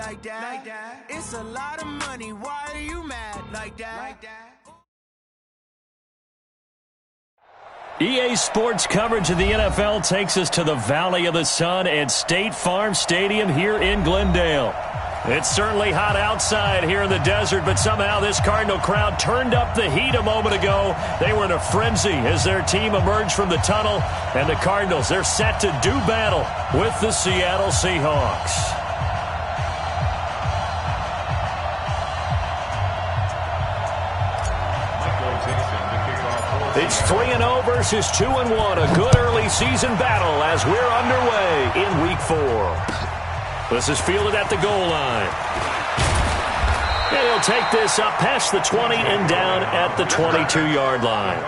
Like that. It's a lot of money. Why are you mad? Like that. EA Sports coverage of the NFL takes us to the Valley of the Sun at State Farm Stadium here in Glendale. It's certainly hot outside here in the desert, but somehow this Cardinal crowd turned up the heat a moment ago. They were in a frenzy as their team emerged from the tunnel, and the Cardinals, they're set to do battle with the Seattle Seahawks. It's 3-0 versus 2-1. A good early season battle as we're underway in Week 4. This is fielded at the goal line. And he'll take this up past the 20 and down at the 22-yard line.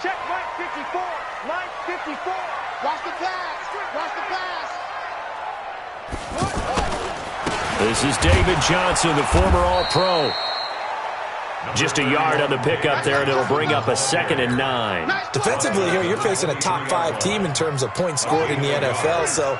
Check Mike 54. Mike 54. Watch the pass. Watch the pass. This is David Johnson, the former All-Pro. Just a yard on the pickup there, and it'll bring up a 2nd and 9. Defensively here, you're facing a top-5 team in terms of points scored in the NFL. So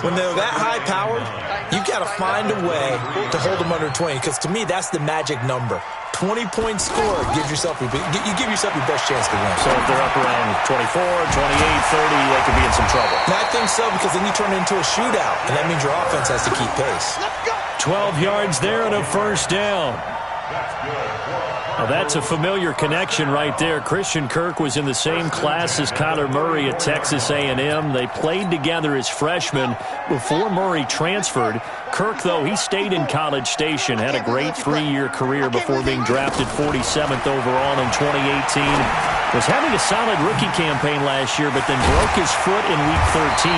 when they're that high-powered, you've got to find a way to hold them under 20. Because to me, that's the magic number. 20 points scored gives yourself you give yourself your best chance to win. So if they're up around 24, 28, 30, they could be in some trouble. And I think so, because then you turn it into a shootout, and that means your offense has to keep pace. 12 yards there and a first down. Well, that's a familiar connection right there. Christian Kirk was in the same class as Kyler Murray at Texas A&M. They played together as freshmen before Murray transferred. Kirk, though, he stayed in College Station, had a great 3-year career before being drafted 47th overall in 2018. Was having a solid rookie campaign last year, but then broke his foot in Week 13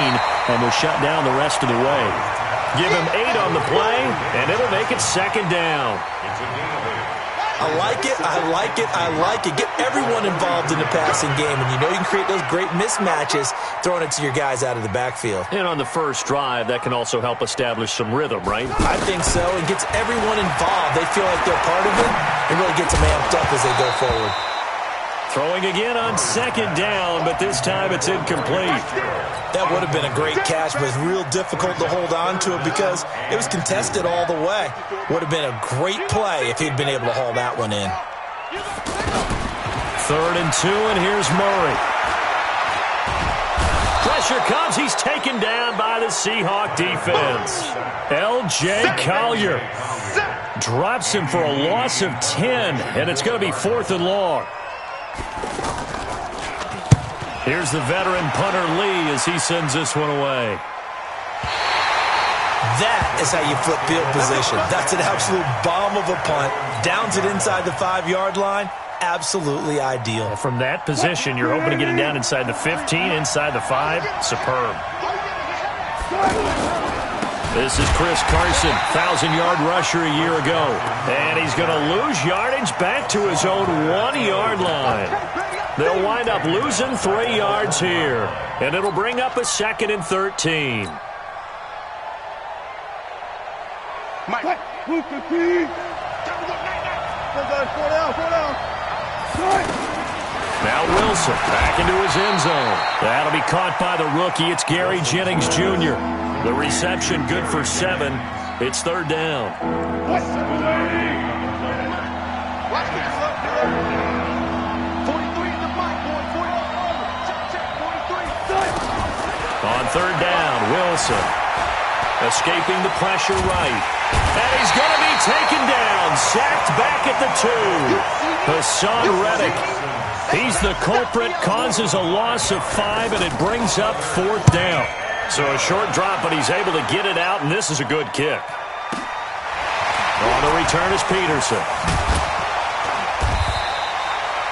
and was shut down the rest of the way. Give him 8 on the play, and it'll make it 2nd down. I like it, I like it, I like it. Get everyone involved in the passing game, and you know you can create those great mismatches throwing it to your guys out of the backfield. And on the first drive, that can also help establish some rhythm, right? I think so. It gets everyone involved. They feel like they're part of it. It really gets them amped up as they go forward. Throwing again on 2nd down, but this time it's incomplete. That would have been a great catch, but it's real difficult to hold on to it because it was contested all the way. Would have been a great play if he'd been able to haul that one in. 3rd and 2, and here's Murray. Pressure comes. He's taken down by the Seahawk defense. L.J. Collier drops him for a loss of 10, and it's going to be 4th and long. Here's the veteran punter Lee as he sends this one away. That is how you flip field position. That's an absolute bomb of a punt. Downs it inside the 5-yard line. Absolutely ideal. From that position, you're hoping to get it down inside the 15, inside the 5. Superb. This is Chris Carson, 1,000-yard rusher a year ago. And he's going to lose yardage back to his own 1-yard line. They'll wind up losing 3 yards here. And it'll bring up a 2nd and 13. Mike. Now Wilson back into his end zone. That'll be caught by the rookie. It's Gary Jennings Jr. The reception good for 7. It's 3rd down. On 3rd down, Wilson escaping the pressure right. And he's going to be taken down. Sacked back at the 2. Hassan Reddick. He's the culprit, causes a loss of 5, and it brings up 4th down. So a short drop, but he's able to get it out, and this is a good kick. On the return is Peterson.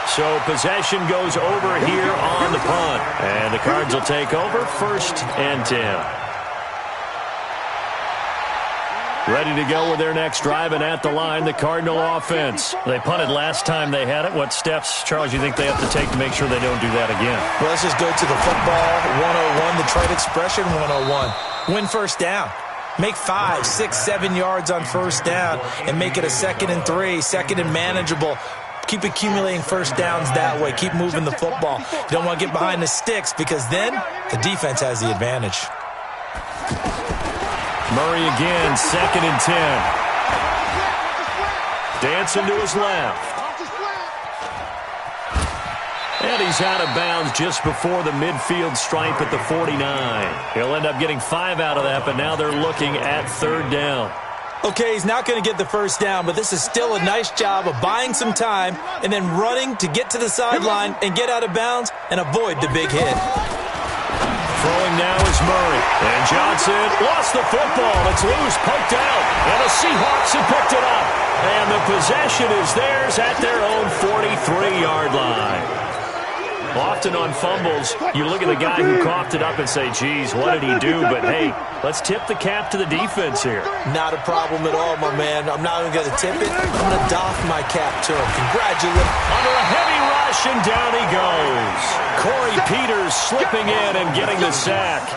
So possession goes over here on the punt. And the Cards will take over 1st and 10. Ready to go with their next drive, and at the line, the Cardinal offense. They punted last time they had it. What steps, Charles, you think they have to take to make sure they don't do that again? Well, let's just go to the football 101, the trade expression 101. Win 1st down. Make 5, 6, 7 yards on first down and make it a 2nd and 3, 2nd and manageable. Keep accumulating first downs that way. Keep moving the football. You don't want to get behind the sticks because then the defense has the advantage. Murray again, 2nd and 10. Dancing to his left. And he's out of bounds just before the midfield stripe at the 49. He'll end up getting 5 out of that, but now they're looking at 3rd down. Okay, he's not going to get the first down, but this is still a nice job of buying some time and then running to get to the sideline and get out of bounds and avoid the big hit. Throwing now is Murray. And Johnson lost the football. It's loose, poked out. And the Seahawks have picked it up. And the possession is theirs at their own 43-yard line. Often on fumbles, you look at the guy who coughed it up and say, geez, what did he do? But, hey, let's tip the cap to the defense here. Not a problem at all, my man. I'm not even going to tip it. I'm going to doff my cap to him. Congratulations. Under a heavy rush, and down he goes. Corey Peters slipping in and getting the sack.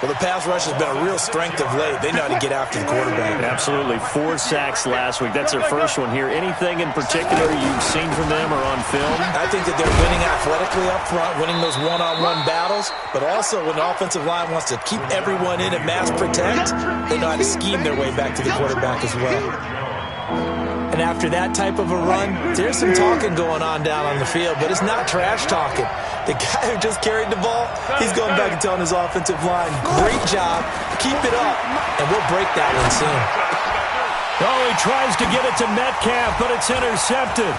Well, the pass rush has been a real strength of late. They know how to get after the quarterback. Absolutely. 4 sacks last week. That's their first one here. Anything in particular you've seen from them or on film? I think that they're winning athletically up front, winning those one-on-one battles, but also when the offensive line wants to keep everyone in and mass protect, they know how to scheme their way back to the quarterback as well. And after that type of a run, there's some talking going on down on the field, but it's not trash talking. The guy who just carried the ball, he's going back and telling his offensive line, great job, keep it up, and we'll break that one soon. Oh, he tries to get it to Metcalf, but it's intercepted.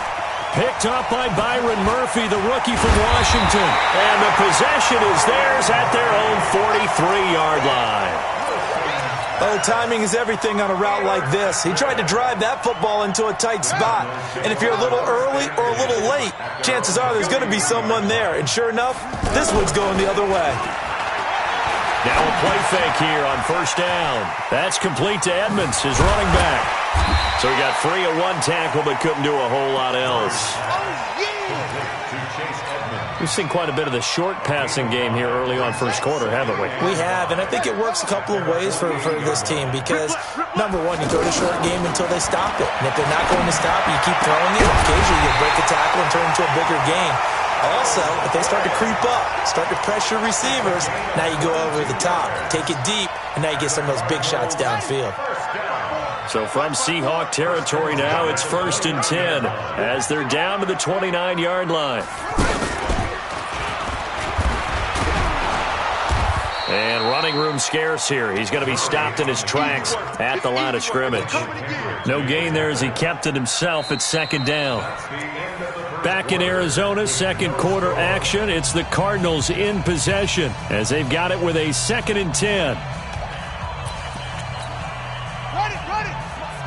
Picked up by Byron Murphy, the rookie from Washington. And the possession is theirs at their own 43-yard line. Oh, timing is everything on a route like this. He tried to drive that football into a tight spot. And if you're a little early or a little late, chances are there's going to be someone there. And sure enough, this one's going the other way. Now a play fake here on first down. That's complete to Edmonds, his running back. So he got free of 1 tackle but couldn't do a whole lot else. We've seen quite a bit of the short passing game here early on first quarter, haven't we? We have, and I think it works a couple of ways for this team because, number one, you go to short game until they stop it. And if they're not going to stop it, you keep throwing it. Occasionally, you break a tackle and turn it into a bigger game. Also, if they start to creep up, start to pressure receivers, now you go over the top, take it deep, and now you get some of those big shots downfield. So from Seahawk territory now, it's 1st and 10 as they're down to the 29-yard line. And running room scarce here. He's going to be stopped in his tracks at the line of scrimmage. No gain there as he kept it himself at 2nd down. Back in Arizona, second quarter action. It's the Cardinals in possession as they've got it with a 2nd and 10. Run it!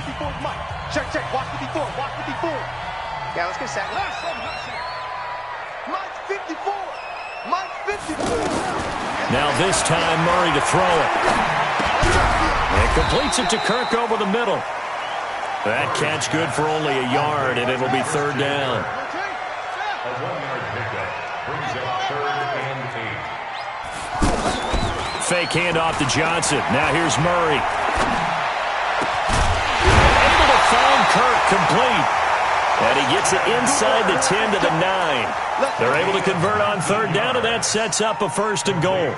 54, Mike. Check. Watch 54. Yeah, let's get set. Mike 54. Now this time, Murray to throw it. And completes it to Kirk over the middle. That catch good for only a yard, and it'll be 3rd down. A 1-yard pickup brings up 3rd and 8. Fake handoff to Johnson. Now here's Murray. Able to find Kirk complete. And he gets it inside the 10 to the 9. They're able to convert on 3rd down, and that sets up a 1st and goal.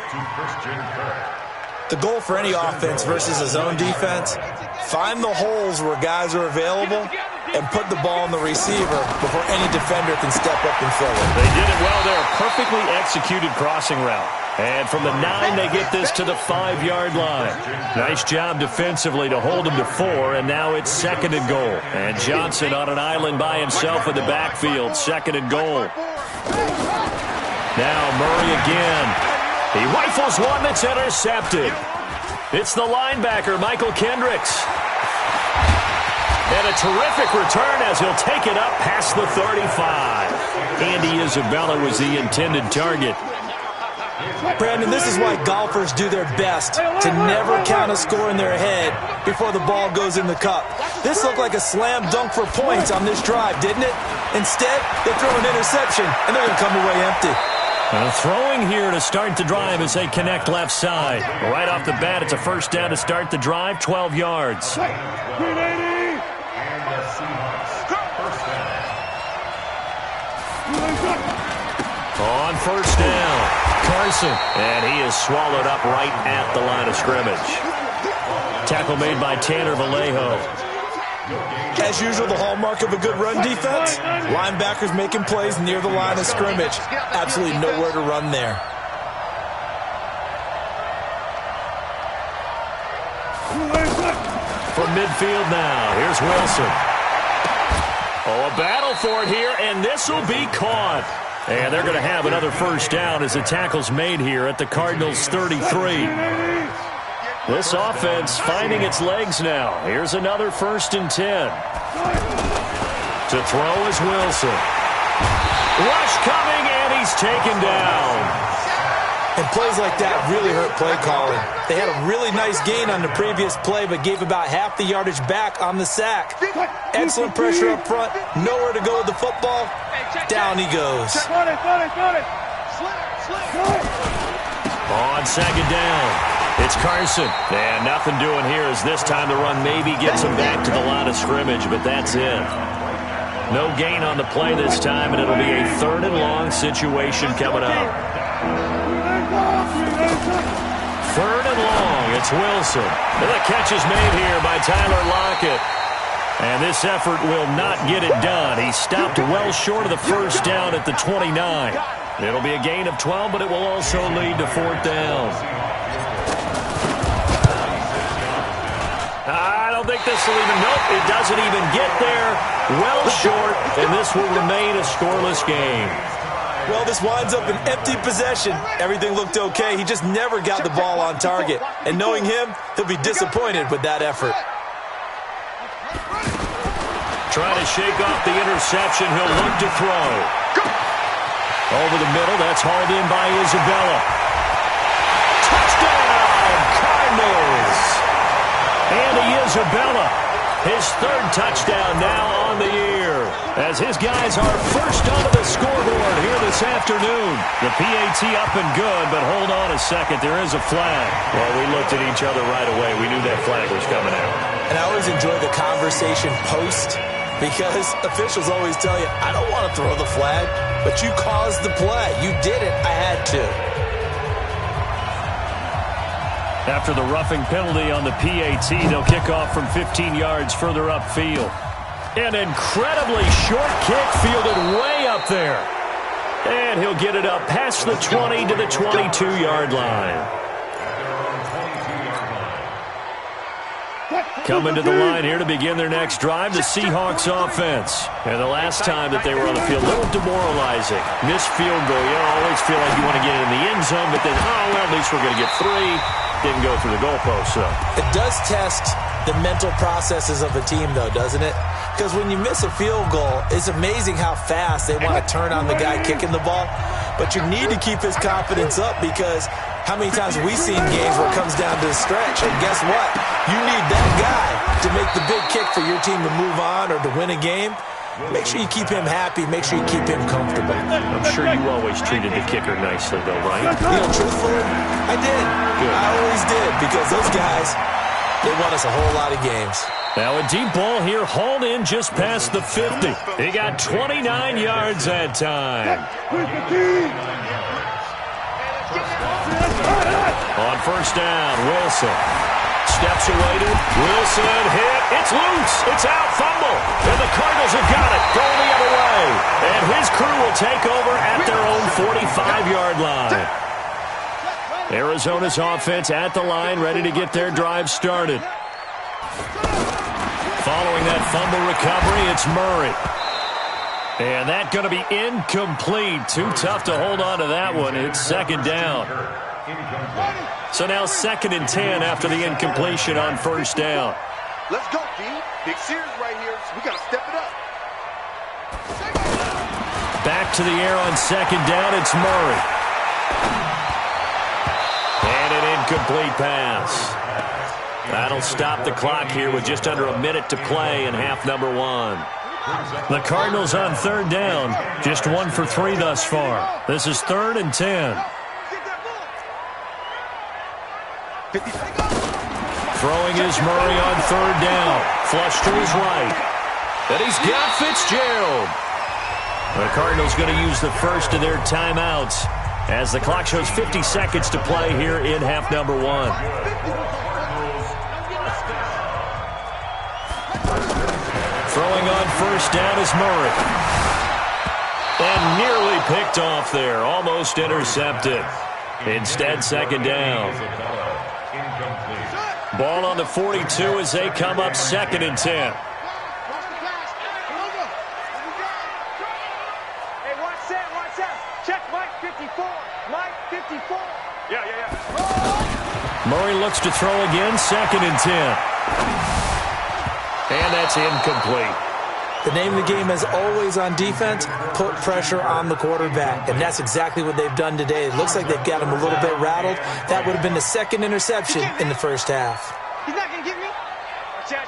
The goal for any offense versus a zone defense, find the holes where guys are available and put the ball in the receiver before any defender can step up and fill it. They did it well there. Perfectly executed crossing route. And from the 9, they get this to the 5-yard line. Nice job defensively to hold him to 4, and now it's 2nd and goal. And Johnson on an island by himself in the backfield, 2nd and goal. Now Murray again. He rifles one that's intercepted. It's the linebacker, Michael Kendricks. And a terrific return as he'll take it up past the 35. Andy Isabella was the intended target. Brandon, this is why golfers do their best to never count a score in their head before the ball goes in the cup. This looked like a slam dunk for points on this drive, didn't it? Instead, they throw an interception, and they're going to come away empty. Throwing here to start the drive as they connect left side. Right off the bat, it's a first down to start the drive, 12 yards. And the Seahawks. First down. On first down, Carson. And he is swallowed up right at the line of scrimmage. Tackle made by Tanner Vallejo. As usual, the hallmark of a good run defense, linebackers making plays near the line of scrimmage. Absolutely nowhere to run there. From midfield now, here's Wilson. Oh, a battle for it here, and this will be caught. And they're going to have another first down as the tackle's made here at the Cardinals' 33. This offense finding its legs now. Here's another 1st and 10. To throw is Wilson. Rush coming, and he's taken down. And plays like that really hurt play calling. They had a really nice gain on the previous play, but gave about half the yardage back on the sack. Excellent pressure up front. Nowhere to go with the football. Down he goes. On second down. It's Carson. And nothing doing here as this time the run maybe gets him back to the line of scrimmage, but that's it. No gain on the play this time, and it'll be a 3rd and long situation coming up. 3rd and long. It's Wilson. And the catch is made here by Tyler Lockett. And this effort will not get it done. He stopped well short of the first down at the 29. It'll be a gain of 12, but it will also lead to 4th down. I don't think this will even, nope, it doesn't even get there. Well short, and this will remain a scoreless game. Well, this winds up an empty possession. Everything looked okay. He just never got the ball on target. And knowing him, he'll be disappointed with that effort. Trying to shake off the interception. He'll look to throw. Over the middle, that's hauled in by Isabella. Touchdown, Cardinals! Andy Isabella, his 3rd touchdown now on the year, as his guys are first onto the scoreboard here this afternoon. The PAT up and good, but hold on a second, there is a flag. Well, we looked at each other right away. We knew that flag was coming out. And I always enjoy the conversation post, because officials always tell you, I don't want to throw the flag, but you caused the play. You did it. I had to. After the roughing penalty on the PAT, they'll kick off from 15 yards further upfield. An incredibly short kick fielded way up there. And he'll get it up past the 20 to the 22-yard line. Coming to the line here to begin their next drive, the Seahawks offense. And the last time that they were on the field, a little demoralizing. Missed field goal. You always feel like you want to get in the end zone, but then, oh, well, at least we're going to get 3. Didn't go through the goalpost, so. It does test the mental processes of a team, though, doesn't it? Because when you miss a field goal, it's amazing how fast they want to turn on the guy kicking the ball. But you need to keep his confidence up, because how many times have we seen games where it comes down to a stretch? And guess what? You need that guy to make the big kick for your team to move on or to win a game. Make sure you keep him happy. Make sure you keep him comfortable. I'm sure you always treated the kicker nicely, though, right? You know, truthfully, I did. Good. I always did, because those guys, they won us a whole lot of games. Now a deep ball here, hauled in just past the 50. He got 29 yards that time. On first down, Wilson. Steps away to Wilson, hit. It's loose. It's out, fumble. And the Cardinals have got it. Going the other way. And his crew will take over at their own 45-yard line. Arizona's offense at the line, ready to get their drive started. Following that fumble recovery, it's Murray. And that's going to be incomplete. Too tough to hold on to that one. It's second down. So now 2nd and 10 after the incompletion on first down. Let's go, D. Big series right here, so we got to step it up. Back to the air on second down, it's Murray. And an incomplete pass. That'll stop the clock here with just under a minute to play in half number 1. The Cardinals on third down. Just 1 for 3 thus far. This is 3rd and 10. Throwing is Murray on third down. Flush to his right. And he's got Fitzgerald. The Cardinals going to use the first of their timeouts as the clock shows 50 seconds to play here in half number 1. Throwing on first down is Murray. And nearly picked off there. Almost intercepted. Instead, second down. Ball on the 42 as they come up 2nd and 10. Check Mike 54. Mike 54. Yeah. Murray looks to throw again, 2nd and 10. And that's incomplete. The name of the game is always on defense, put pressure on the quarterback. And that's exactly what they've done today. It looks like they've got him a little bit rattled. That would have been the 2nd interception in the first half. He's not going to give me. Watch out.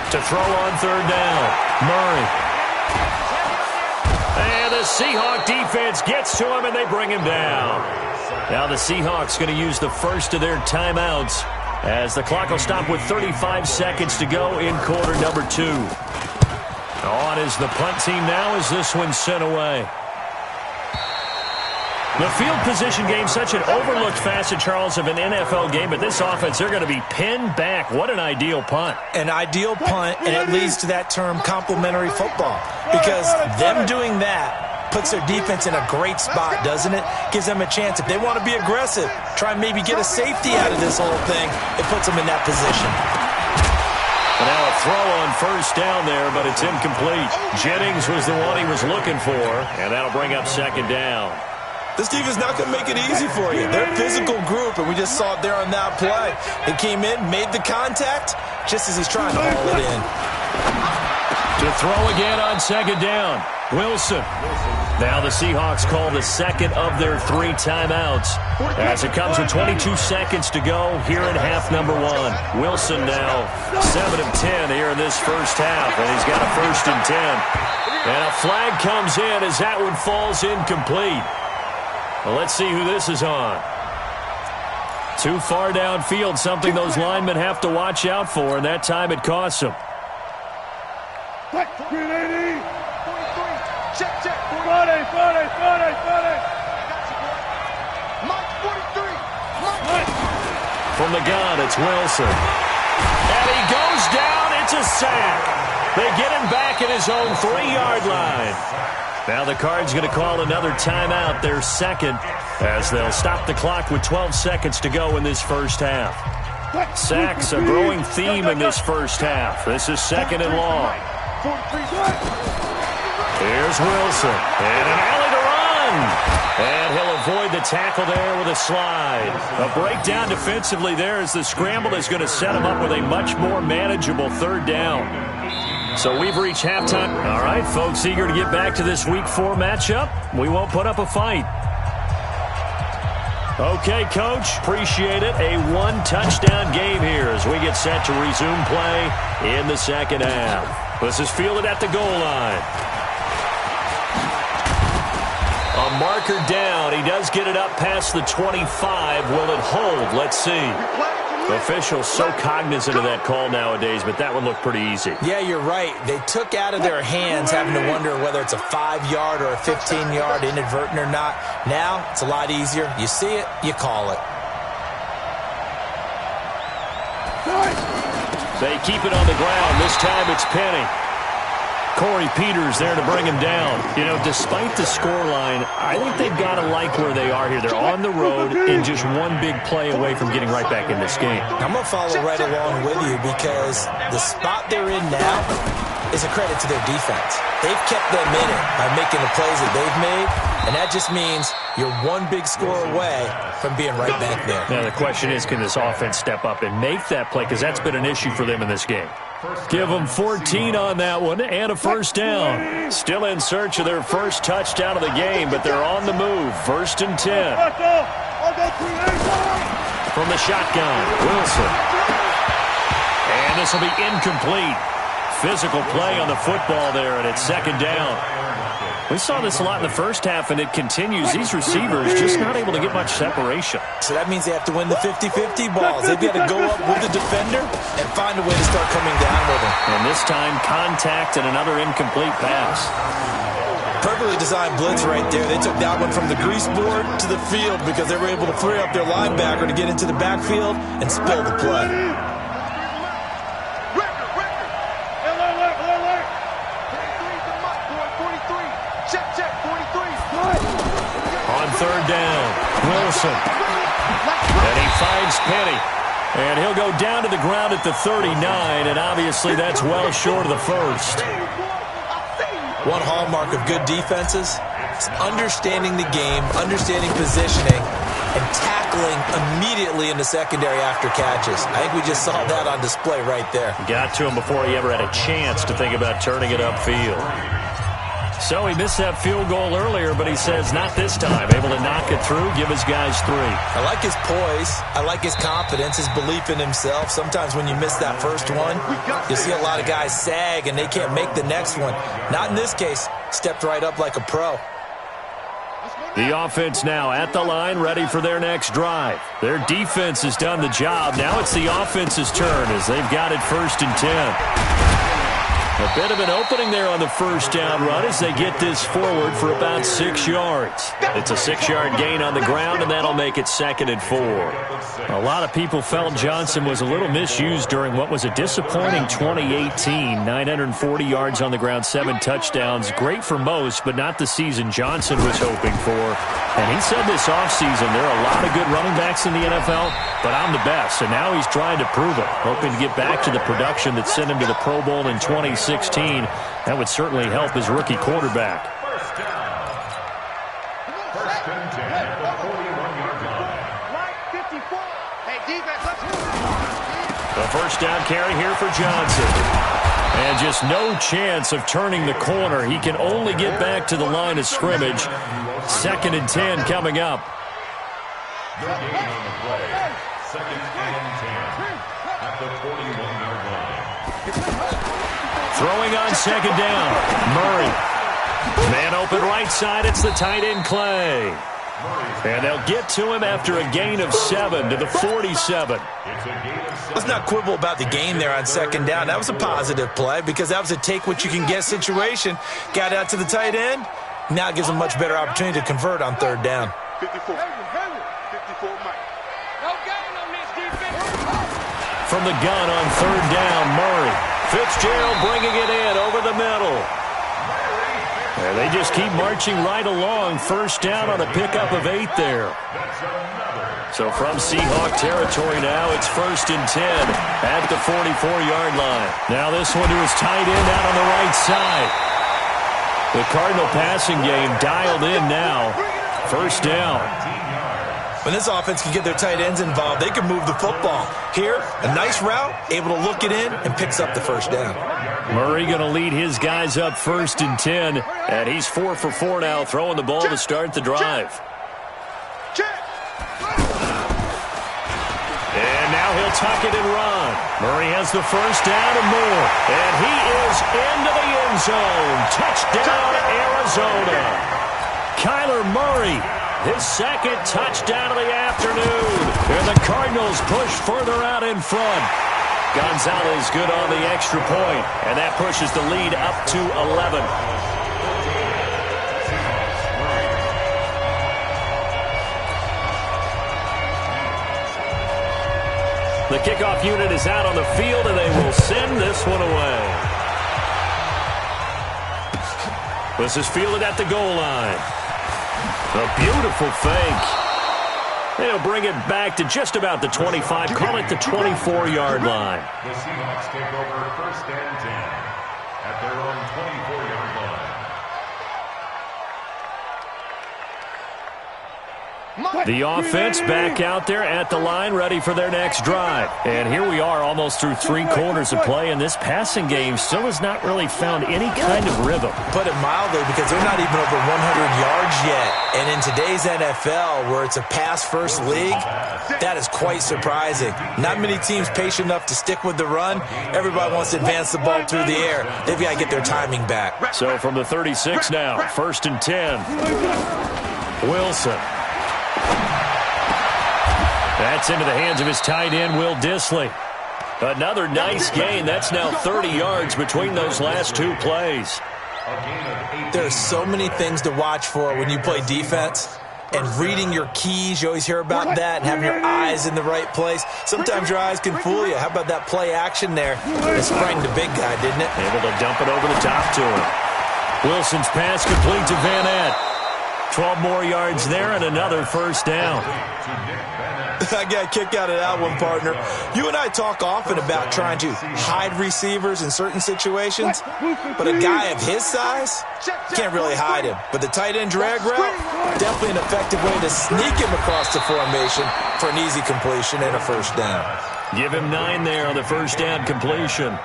To throw on third down, Murray. And the Seahawk defense gets to him, and they bring him down. Now the Seahawks going to use the first of their timeouts as the clock will stop with 35 seconds to go in quarter number 2. On is the punt team now as this one's sent away. The field position game, such an overlooked facet, Charles, of an NFL game, but this offense, they're going to be pinned back. What an ideal punt. An ideal punt, and it leads to that term complementary football, because them doing that puts their defense in a great spot, doesn't it? Gives them a chance. If they want to be aggressive, try and maybe get a safety out of this whole thing, it puts them in that position. Now a throw on first down there, but it's incomplete. Jennings was the one he was looking for, and that'll bring up 2nd down. This defense not going to make it easy for you. They're a physical group, and we just saw it there on that play. They came in, made the contact, just as he's trying to haul it in. To throw again on 2nd down, Wilson. Now the Seahawks call the 2nd of their 3 timeouts as it comes with 22 seconds to go here in half number 1. Wilson now 7 of 10 here in this first half, and he's got a 1st and 10. And a flag comes in as that one falls incomplete. Well, let's see who this is on. Too far downfield, something those linemen have to watch out for, and that time it costs them. Check. 40. Mike 43. From the gun, it's Wilson. And he goes down. It's a sack. They get him back at his own 3-yard line. Now the Cards going to call another timeout, their 2nd, as they'll stop the clock with 12 seconds to go in this first half. Sacks, a growing theme in this first half. This is 2nd and long. Here's Wilson, and an alley to run. And he'll avoid the tackle there with a slide. A breakdown defensively there as the scramble is going to set him up with a much more manageable 3rd down. So we've reached halftime. All right, folks, eager to get back to this Week 4 matchup. We won't put up a fight. Okay, Coach, appreciate it. A 1-touchdown game here as we get set to resume play in the 2nd half. This is fielded at the goal line. A marker down. He does get it up past the 25. Will it hold? Let's see. Officials so cognizant of that call nowadays, but that one looked pretty easy. Yeah, you're right. They took out of their hands having to wonder whether it's a 5-yard or a 15-yard inadvertent or not. Now, it's a lot easier. You see it, you call it. They keep it on the ground. This time it's Penny. Corey Peters there to bring him down. You know, despite the scoreline, I think they've got to like where they are here. They're on the road and just one big play away from getting right back in this game. I'm going to follow right along with you because the spot they're in now is a credit to their defense. They've kept them in it by making the plays that they've made, and that just means you're one big score away from being right back there. Now the question is, can this offense step up and make that play? Because that's been an issue for them in this game. Give them 14 on that one and a 1st down. Still in search of their first touchdown of the game, but they're on the move. 1st and 10. from the shotgun. Wilson. And this will be incomplete. Physical play on the football there, and it's second down. We saw this a lot in the first half, and it continues. These receivers just not able to get much separation. So that means they have to win the 50-50 balls. They've got to go up with the defender and find a way to start coming down with him. And this time, contact and another incomplete pass. Perfectly designed blitz right there. They took that one from the grease board to the field because they were able to free up their linebacker to get into the backfield and spill the play. On third down, Wilson. And he finds Penny. And he'll go down to the ground at the 39, and obviously that's well short of the first. One hallmark of good defenses is understanding the game, understanding positioning, and tackling immediately in the secondary after catches. I think we just saw that on display right there. Got to him before he ever had a chance to think about turning it upfield. So he missed that field goal earlier, but he says not this time. Able to knock it through, give his guys 3. I like his poise. I like his confidence, his belief in himself. Sometimes when you miss that first one, you see a lot of guys sag and they can't make the next one. Not in this case. Stepped right up like a pro. The offense now at the line, ready for their next drive. Their defense has done the job. Now it's the offense's turn as they've got it 1st and 10. A bit of an opening there on the first down run as they get this forward for about 6 yards. It's a 6-yard gain on the ground, and that'll make it 2nd and 4. A lot of people felt Johnson was a little misused during what was a disappointing 2018. 940 yards on the ground, 7 touchdowns. Great for most, but not the season Johnson was hoping for. And he said this offseason, there are a lot of good running backs in the NFL, but I'm the best. And now he's trying to prove it, hoping to get back to the production that sent him to the Pro Bowl in 2016. That would certainly help his rookie quarterback. First and 10 at the 41-yard line. The first down carry here for Johnson. And just no chance of turning the corner. He can only get back to the line of scrimmage. 2nd and 10 coming up. No gain on the play. 2nd and 10 at the 41-yard line. Throwing on 2nd down, Murray. Man open right side, it's the tight end Clay. And they'll get to him after a gain of 7 to the 47. Let's not quibble about the gain there on 2nd down. That was a positive play because that was a take-what-you-can-get situation. Got out to the tight end. Now it gives him a much better opportunity to convert on 3rd down. 54 Mike. No gain on this defense. From the gun on 3rd down, Murray. Fitzgerald bringing it in over the middle. And they just keep marching right along. 1st down on a pickup of 8 there. So from Seahawk territory now, it's 1st and 10 at the 44-yard line. Now this one to his tight end out on the right side. The Cardinal passing game dialed in now. 1st down. When this offense can get their tight ends involved, they can move the football. Here, a nice route, able to look it in, and picks up the 1st down. Murray going to lead his guys up 1st and 10, and he's 4 for 4 now, throwing the ball to start the drive. And now he'll tuck it and run. Murray has the 1st down and more, and he is into the end zone. Touchdown, Arizona. Kyler Murray. His 2nd touchdown of the afternoon. And the Cardinals push further out in front. Gonzalez good on the extra point. And that pushes the lead up to 11. The kickoff unit is out on the field, and they will send this one away. This is fielded at the goal line. A beautiful fake. They'll bring it back to just about the 25. Call it the 24-yard line. The Seahawks take over 1st and 10 at their own 24-yard line. The offense back out there at the line, ready for their next drive. And here we are almost through 3 quarters of play, and this passing game still has not really found any kind of rhythm. Put it mildly, because they're not even over 100 yards yet. And in today's NFL, where it's a pass-first league, that is quite surprising. Not many teams patient enough to stick with the run. Everybody wants to advance the ball through the air. They've got to get their timing back. So from the 36 now, 1st and 10. Wilson. That's into the hands of his tight end, Will Dissly. Another nice gain. That's now 30 yards between those last 2 plays. There are so many things to watch for when you play defense. And reading your keys, you always hear about that, and having your eyes in the right place. Sometimes your eyes can fool you. How about that play action there? It sprang the big guy, didn't it? Able to dump it over the top to him. Wilson's pass complete to Van Ness. 12 more yards there and another 1st down. I got a kick out of that one, partner. You and I talk often about trying to hide receivers in certain situations, but a guy of his size, can't really hide him. But the tight end drag route, definitely an effective way to sneak him across the formation for an easy completion and a 1st down. Give him 9 there on the 1st down completion.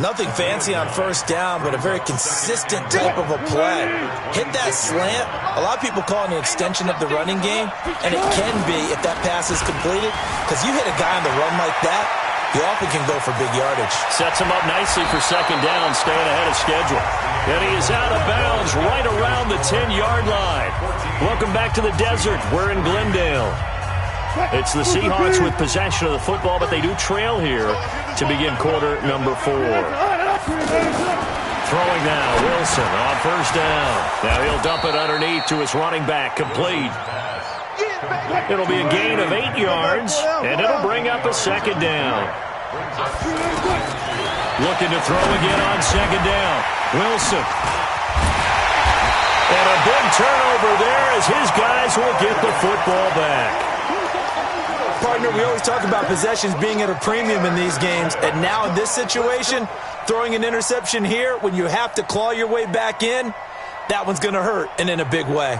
Nothing fancy on 1st down, but a very consistent type of a play. Hit that slant. A lot of people call it an extension of the running game, and it can be if that pass is completed, because you hit a guy on the run like that, you often can go for big yardage. Sets him up nicely for 2nd down, staying ahead of schedule. And he is out of bounds right around the 10-yard line. Welcome back to the desert. We're in Glendale. It's the Seahawks with possession of the football, but they do trail here to begin quarter number 4. Throwing now, Wilson on 1st down. Now he'll dump it underneath to his running back, complete. It'll be a gain of 8 yards, and it'll bring up a 2nd down. Looking to throw again on 2nd down. Wilson. And a big turnover there as his guys will get the football back. Partner, we always talk about possessions being at a premium in these games, and now in this situation, throwing an interception here when you have to claw your way back in, that one's going to hurt, and in a big way.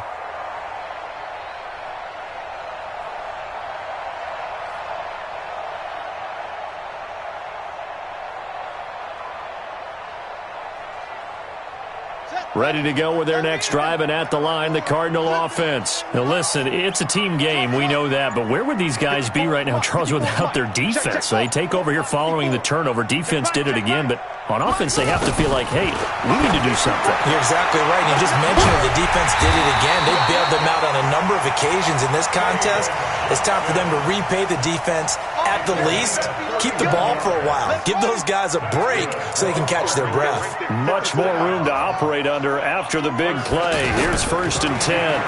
Ready to go with their next drive, and at the line, the Cardinal offense. Now listen, it's a team game, we know that, but where would these guys be right now, Charles, without their defense? They take over here following the turnover. Defense did it again, but on offense, they have to feel like, hey, we need to do something. You're exactly right. You just mentioned it. The defense did it again. They bailed them out on a number of occasions in this contest. It's time for them to repay the defense at the least. Keep the ball for a while. Give those guys a break so they can catch their breath. Much more room to operate under after the big play. Here's 1st and 10.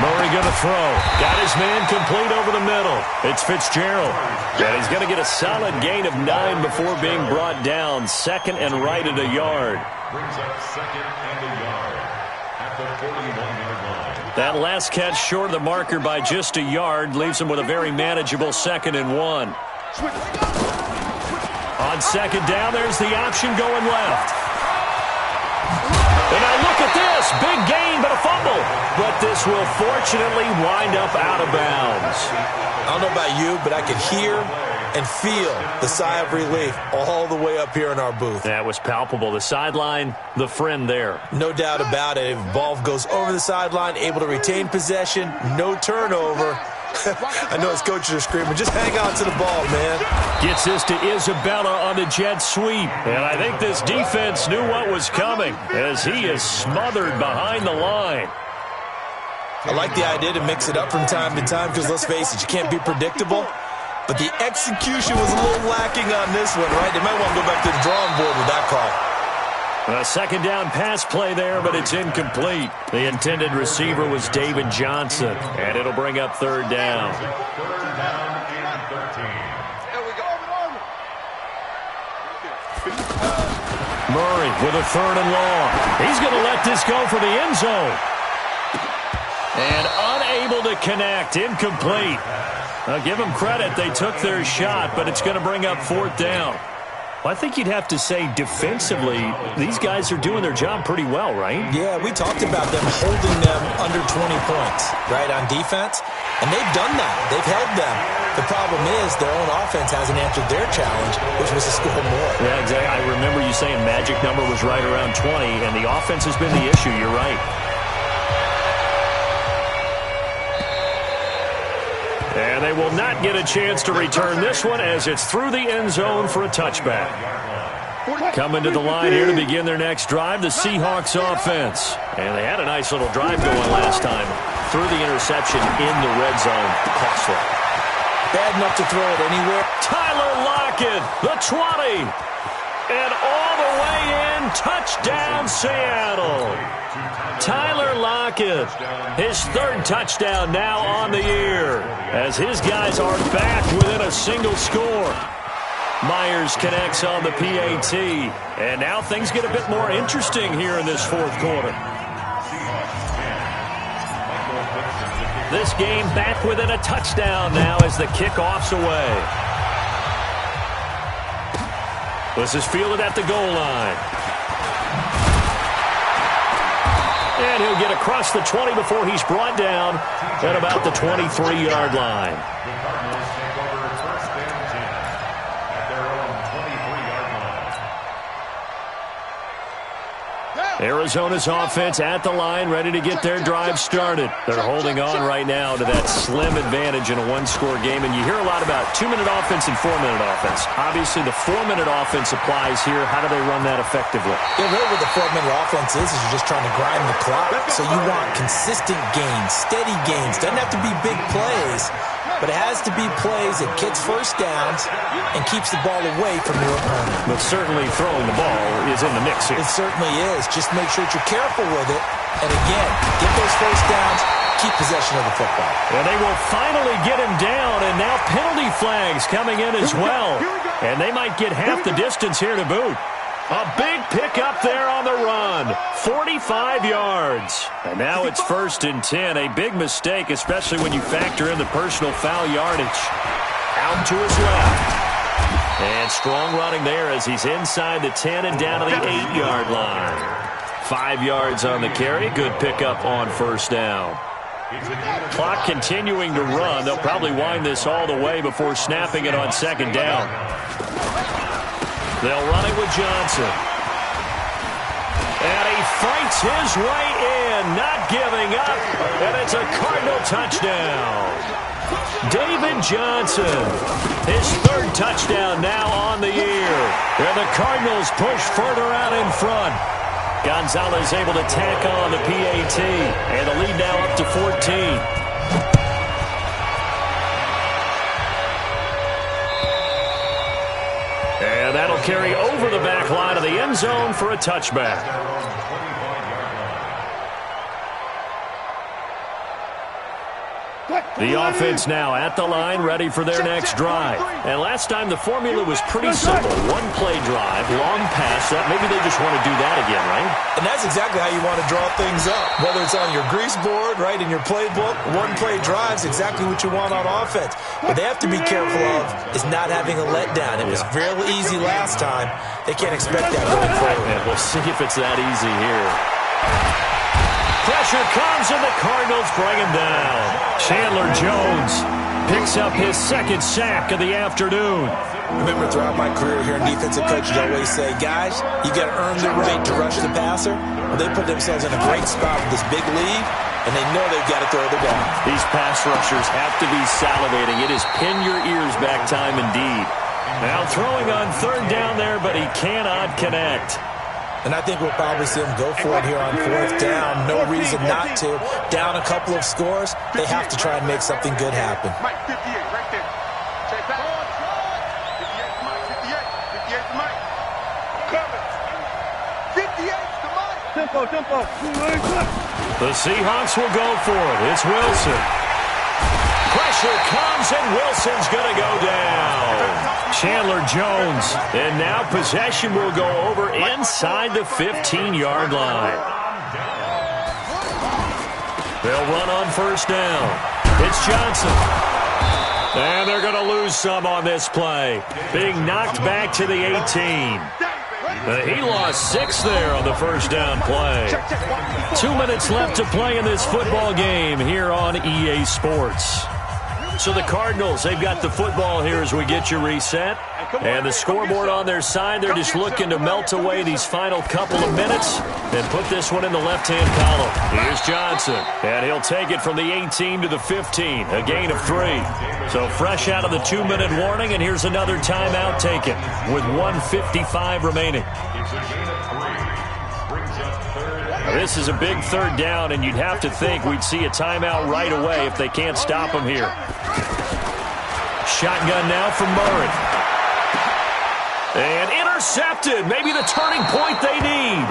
Murray going to throw. Got his man complete over the middle. It's Fitzgerald. And he's going to get a solid gain of 9 before being brought down. 2nd and right at a yard. Brings up 2nd and a yard at the 41-yard line. That last catch short of the marker by just a yard leaves him with a very manageable 2nd and 1. On 2nd down, there's the option going left. And now look at this. Big gain, but a fumble. But this will fortunately wind up out of bounds. I don't know about you, but I could hear and feel the sigh of relief all the way up here in our booth. That was palpable. The sideline, the friend there. No doubt about it. If the ball goes over the sideline, able to retain possession, no turnover. I know his coaches are screaming, just hang on to the ball, man. Gets this to Isabella on the jet sweep. And I think this defense knew what was coming as he is smothered behind the line. I like the idea to mix it up from time to time because, let's face it, you can't be predictable. But the execution was a little lacking on this one, right? They might want to go back to the drawing board with that call. A 2nd down pass play there, but it's incomplete. The intended receiver was David Johnson, and it'll bring up 3rd down. 3rd down and 13. Murray with a 3rd and long. He's going to let this go for the end zone. And unable to connect, incomplete. Give them credit, they took their shot, but it's going to bring up 4th down. Well, I think you'd have to say defensively, these guys are doing their job pretty well, right? Yeah, we talked about them holding them under 20 points, right, on defense. And they've done that. They've held them. The problem is their own offense hasn't answered their challenge, which was to score more. Yeah, exactly. I remember you saying magic number was right around 20, and the offense has been the issue. You're right. And they will not get a chance to return this one as it's through the end zone for a touchback. Coming to the line here to begin their next drive, the Seahawks offense. And they had a nice little drive going last time. Through the interception in the red zone. Costly. Bad enough to throw it anywhere. Tyler Lockett, the 20. And all the way in, touchdown Seattle. Tyler Lockett, his third touchdown now on the year, as his guys are back within a single score. Myers connects on the PAT, and now things get a bit more interesting here in this fourth quarter. This game back within a touchdown now as the kickoff's away. This is fielded at the goal line. And he'll get across the 20 before he's brought down at about the 23-yard line. The Cardinals take over first and 10 at their own 23-yard line. Arizona's offense at the line, ready to get their drive started. They're holding on right now to that slim advantage in a one-score game. And you hear a lot about 2-minute offense and 4-minute offense. Obviously, the 4-minute offense applies here. How do they run that effectively? Yeah, really what the 4-minute offense is you're just trying to grind the clock. So you want consistent gains, steady gains. Doesn't have to be big plays, but it has to be plays that gets first downs and keeps the ball away from your opponent. But certainly throwing the ball is in the mix here. It certainly is. Just make sure that you're careful with it. And again, get those first downs, keep possession of the football. And they will finally get him down, and now penalty flags coming in as well. And they might get half the distance here to boot. A big pickup there on the run. 45 yards. And now it's 1st and 10. A big mistake, especially when you factor in the personal foul yardage. Out to his left. And strong running there as he's inside the 10 and down to the 8-yard line. 5 yards on the carry. Good pickup on first down. Clock continuing to run. They'll probably wind this all the way before snapping it on second down. They'll run it with Johnson. And he fights his way in, not giving up. And it's a Cardinal touchdown. David Johnson, his third touchdown now on the year. And the Cardinals push further out in front. Gonzalez able to tack on the PAT. And the lead now up to 14. And that'll carry over the back line of the end zone for a touchback. The offense now at the line, ready for their next drive. And last time the formula was pretty simple. One-play drive, long pass. Maybe they just want to do that again, right? And that's exactly how you want to draw things up. Whether it's on your grease board, right, in your playbook, one-play drive's exactly what you want on offense. What they have to be careful of is not having a letdown. It was real easy last time. They can't expect that going forward. And we'll see if it's that easy here. Pressure comes, and the Cardinals bring him down. Chandler Jones picks up his second sack of the afternoon. Remember, throughout my career here in defensive coaches, I always say, guys, you got to earn the right to rush the passer. Well, they put themselves in a great spot with this big lead, and they know they've got to throw the ball. These pass rushers have to be salivating. It is pin your ears back time indeed. Now throwing on third down there, but he cannot connect. And I think we'll probably see them go for it here on fourth down. No reason not to. Down a couple of scores, they have to try and make something good happen. Mike, 58, right there. Check back. 58, Mike, 58. 58 to Mike. Coming. 58 to Mike. Tempo. The Seahawks will go for it. It's Wilson. Pressure comes, and Wilson's going to go down. Chandler Jones. And now possession will go over inside the 15-yard line. They'll run on first down. It's Johnson. And they're going to lose some on this play. Being knocked back to the 18. He lost 6 there on the first down play. 2 minutes left to play in this football game here on EA Sports. So the Cardinals, they've got the football here as we get you reset. And the scoreboard on their side, they're just looking to melt away these final couple of minutes and put this one in the left-hand column. Here's Johnson, and he'll take it from the 18 to the 15, a gain of 3. So fresh out of the 2-minute warning, and here's another timeout taken with 1:55 remaining. Now, this is a big third down, and you'd have to think we'd see a timeout right away if they can't stop him here. Shotgun now from Murray. And intercepted. Maybe the turning point they need.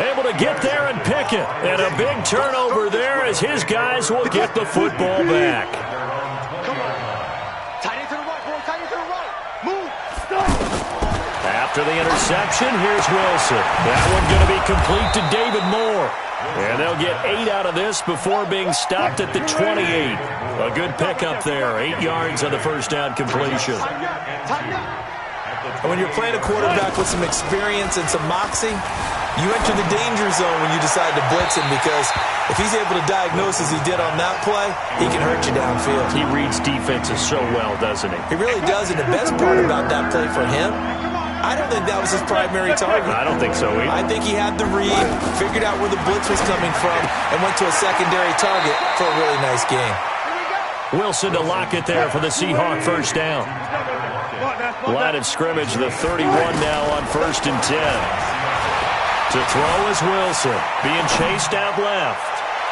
Able to get there and pick it. And a big turnover there as his guys will get the football back. Tight end to the right, boy. Tight end to the right. Move. After the interception, here's Wilson. That one going to be complete to David Moore. And they'll get 8 out of this before being stopped at the 28. A good pickup there. 8 yards on the first down completion. When you're playing a quarterback with some experience and some moxie, you enter the danger zone when you decide to blitz him, because if he's able to diagnose as he did on that play, he can hurt you downfield. He reads defenses so well, doesn't he? He really does, and the best part about that play for him, I don't think that was his primary target. I don't think so either. I think he had the read, figured out where the blitz was coming from, and went to a secondary target for a really nice game. Wilson to lock it there for the Seahawk first down. Line of scrimmage, the 31 now on 1st and 10. To throw is Wilson, being chased out left.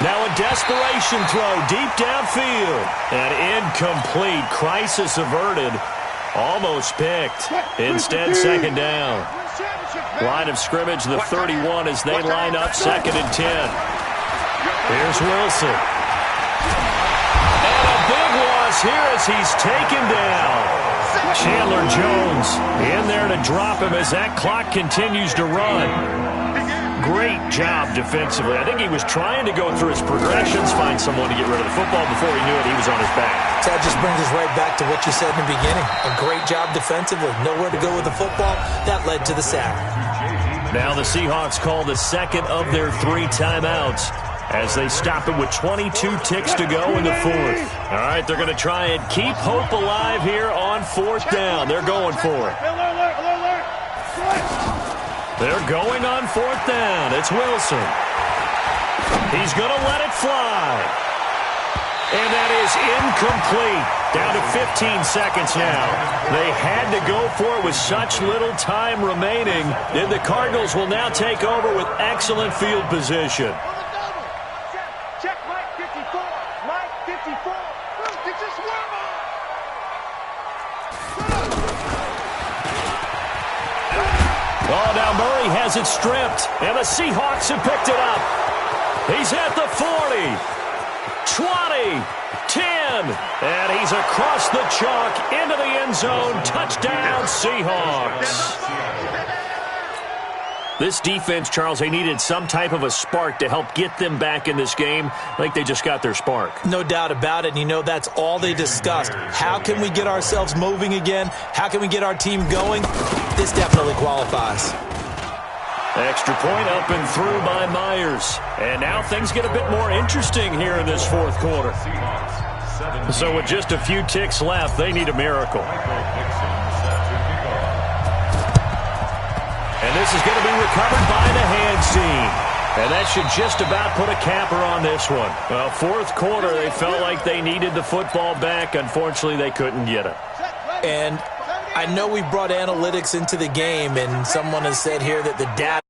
Now a desperation throw deep downfield. And incomplete. Crisis averted. Almost picked. Instead, second down. Line of scrimmage, the 31 as they line up 2nd and 10. Here's Wilson. And a big loss here as he's taken down. Chandler Jones in there to drop him as that clock continues to run. Great job defensively. I think he was trying to go through his progressions, find someone to get rid of the football. Before he knew it, he was on his back. That just brings us right back to what you said in the beginning. A great job defensively. Nowhere to go with the football. That led to the sack. Now the Seahawks call the second of their 3 timeouts as they stop it with 22 ticks to go in the 4th. All right, they're going to try and keep hope alive here on 4th down. They're going for it. They're going on 4th down. It's Wilson. He's going to let it fly. And that is incomplete. Down to 15 seconds now. They had to go for it with such little time remaining. And the Cardinals will now take over with excellent field position. Check Mike 54. Mike 54. Get your swarm on. Oh, now Murray has it stripped. And the Seahawks have picked it up. He's at the 40. 20. 10. And he's across the chalk into the end zone. Touchdown, Seahawks. This defense, Charles, they needed some type of a spark to help get them back in this game. I think they just got their spark. No doubt about it. And you know, that's all they discussed. How can we get ourselves moving again? How can we get our team going? This definitely qualifies. Extra point up and through by Myers. And now things get a bit more interesting here in this 4th quarter. So with just a few ticks left, they need a miracle. And this is going to be recovered by the hands team. And that should just about put a capper on this one. Well, 4th quarter, they felt like they needed the football back. Unfortunately, they couldn't get it. And I know we brought analytics into the game, and someone has said here that the data